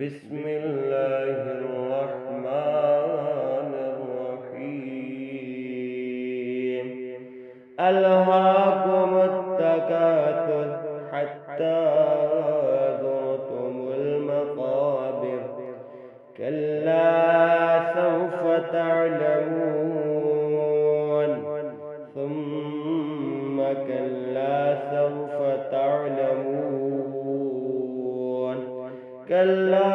بسم الله الرحمن الرحيم. ألهاكم التكاثر حتى زرتم المقابر، كلا سوف تعلمون، ثم كلا سوف تعلمون، كلا